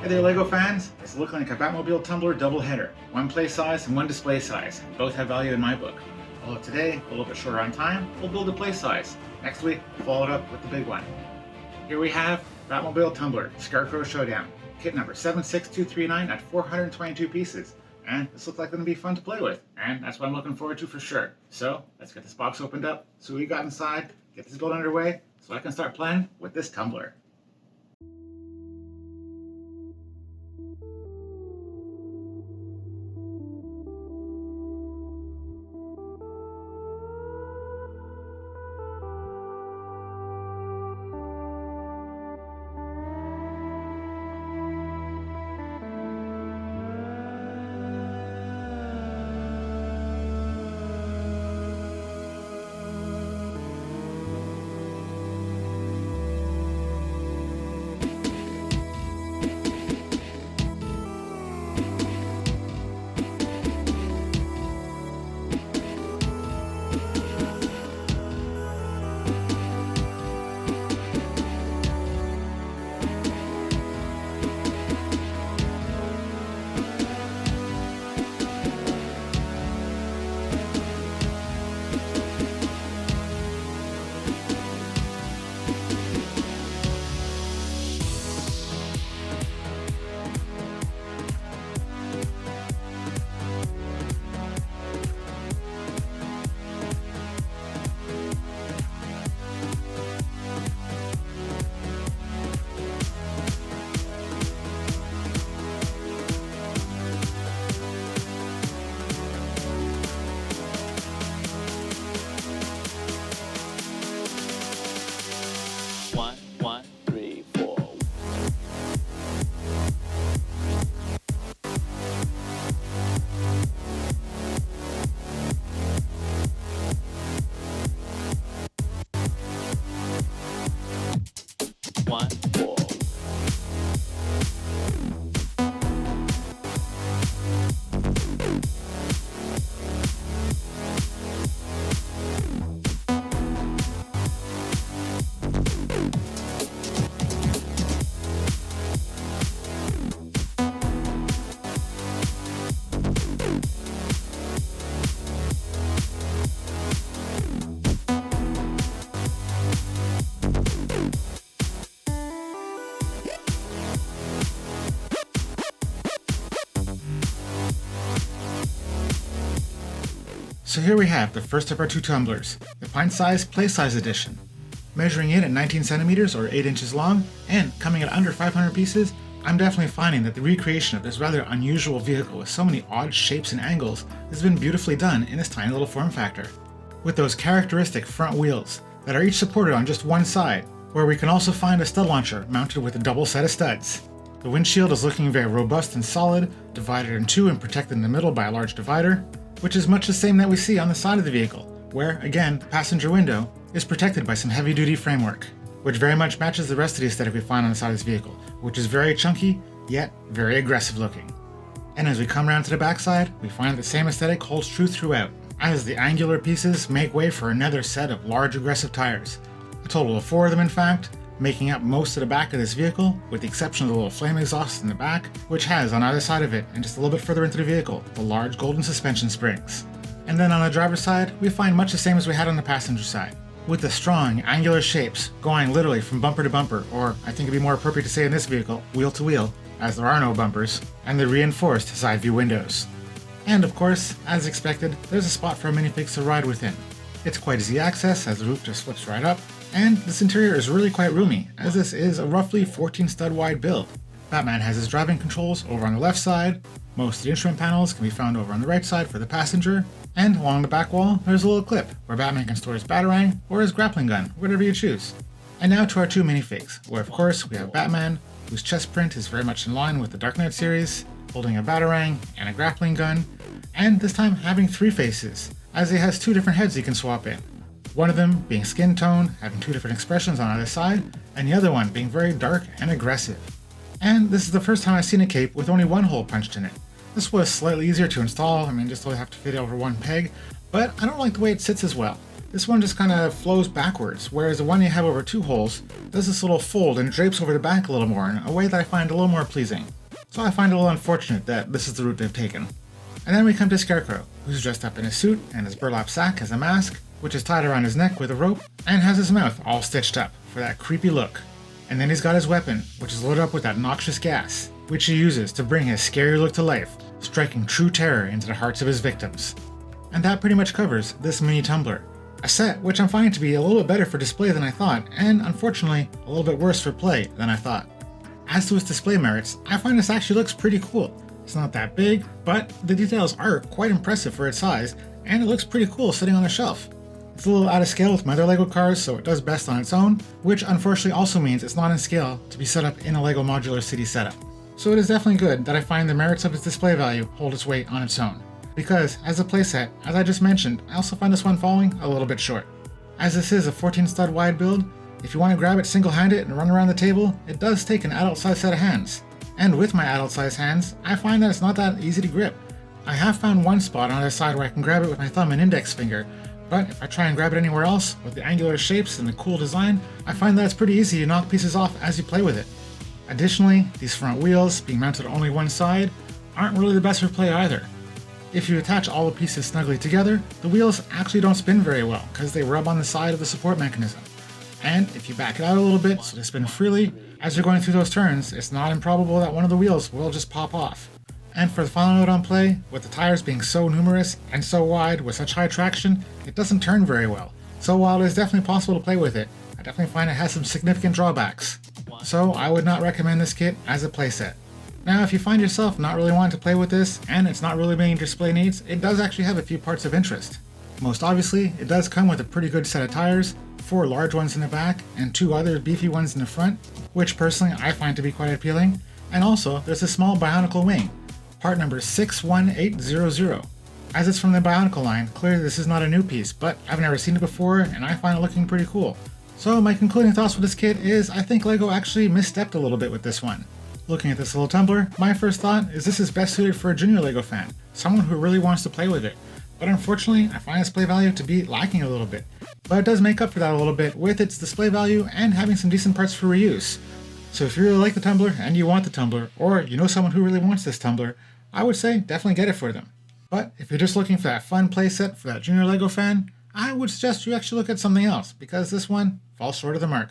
Hey there Lego fans, it's looking like a Batmobile Tumbler double header. One play size and one display size. Both have value in my book. Although today, a little bit shorter on time, we'll build a play size. Next week, we'll follow it up with the big one. Here we have Batmobile Tumbler, Scarecrow Showdown. Kit number 76239 at 422 pieces. And this looks like it's going to be fun to play with. And that's what I'm looking forward to for sure. So, let's get this box opened up, see what we got inside, get this build underway, so I can start playing with this tumbler. So here we have the first of our two tumblers, the pint-sized play-size edition. Measuring in at 19 centimeters or 8 inches long, and coming at under 500 pieces, I'm definitely finding that the recreation of this rather unusual vehicle with so many odd shapes and angles has been beautifully done in this tiny little form factor. With those characteristic front wheels that are each supported on just one side, where we can also find a stud launcher mounted with a double set of studs. The windshield is looking very robust and solid, divided in two and protected in the middle by a large divider, which is much the same that we see on the side of the vehicle, where, again, the passenger window is protected by some heavy-duty framework, which very much matches the rest of the aesthetic we find on the side of this vehicle, which is very chunky, yet very aggressive looking. And as we come around to the backside, we find the same aesthetic holds true throughout, as the angular pieces make way for another set of large aggressive tires, a total of 4 of them in fact, making up most of the back of this vehicle, with the exception of the little flame exhaust in the back, which has on either side of it, and just a little bit further into the vehicle, the large golden suspension springs. And then on the driver's side, we find much the same as we had on the passenger side, with the strong, angular shapes going literally from bumper to bumper, or I think it'd be more appropriate to say in this vehicle, wheel to wheel, as there are no bumpers, and the reinforced side view windows. And of course, as expected, there's a spot for a minifigs to ride within. It's quite easy access, as the roof just flips right up, and this interior is really quite roomy, as this is a roughly 14 stud wide build. Batman has his driving controls over on the left side, most of the instrument panels can be found over on the right side for the passenger, and along the back wall there's a little clip where Batman can store his Batarang or his grappling gun, whatever you choose. And now to our two minifigs, where of course we have Batman, whose chest print is very much in line with the Dark Knight series, holding a Batarang and a grappling gun, and this time having 3 faces, as he has 2 different heads he can swap in. One of them being skin tone, having 2 different expressions on either side, and the other one being very dark and aggressive. And this is the first time I've seen a cape with only 1 hole punched in it. This was slightly easier to install, just only have to fit it over 1 peg, but I don't like the way it sits as well. This one just kind of flows backwards, whereas the one you have over 2 holes does this little fold and drapes over the back a little more in a way that I find a little more pleasing. So I find it a little unfortunate that this is the route they've taken. And then we come to Scarecrow, who's dressed up in a suit and his burlap sack as a mask, which is tied around his neck with a rope, and has his mouth all stitched up for that creepy look. And then he's got his weapon, which is loaded up with that noxious gas, which he uses to bring his scary look to life, striking true terror into the hearts of his victims. And that pretty much covers this mini tumbler. A set which I'm finding to be a little bit better for display than I thought, and unfortunately, a little bit worse for play than I thought. As to its display merits, I find this actually looks pretty cool. It's not that big, but the details are quite impressive for its size, and it looks pretty cool sitting on the shelf. It's a little out of scale with my other LEGO cars, so it does best on its own, which unfortunately also means it's not in scale to be set up in a LEGO modular city setup. So it is definitely good that I find the merits of its display value hold its weight on its own. Because, as a playset, as I just mentioned, I also find this one falling a little bit short. As this is a 14 stud wide build, if you want to grab it single-handed and run around the table, it does take an adult-sized set of hands. And with my adult-sized hands, I find that it's not that easy to grip. I have found one spot on either side where I can grab it with my thumb and index finger, but if I try and grab it anywhere else, with the angular shapes and the cool design, I find that it's pretty easy to knock pieces off as you play with it. Additionally, these front wheels, being mounted on only one side, aren't really the best for play either. If you attach all the pieces snugly together, the wheels actually don't spin very well because they rub on the side of the support mechanism. And if you back it out a little bit so they spin freely, as you're going through those turns, it's not improbable that one of the wheels will just pop off. And for the final note on play, with the tires being so numerous and so wide with such high traction, it doesn't turn very well. So while it is definitely possible to play with it, I definitely find it has some significant drawbacks. So I would not recommend this kit as a playset. Now if you find yourself not really wanting to play with this, and it's not really meeting your display needs, it does actually have a few parts of interest. Most obviously, it does come with a pretty good set of tires, 4 large ones in the back, and 2 other beefy ones in the front, which personally I find to be quite appealing. And also, there's a small Bionicle wing, part number 61800. As it's from the Bionicle line, clearly this is not a new piece, but I've never seen it before, and I find it looking pretty cool. So my concluding thoughts for this kit is I think LEGO actually misstepped a little bit with this one. Looking at this little tumbler, my first thought is this is best suited for a junior LEGO fan, someone who really wants to play with it. But unfortunately, I find its play value to be lacking a little bit. But it does make up for that a little bit with its display value and having some decent parts for reuse. So if you really like the tumbler and you want the tumbler, or you know someone who really wants this tumbler, I would say definitely get it for them. But if you're just looking for that fun playset for that junior LEGO fan, I would suggest you actually look at something else, because this one falls short of the mark.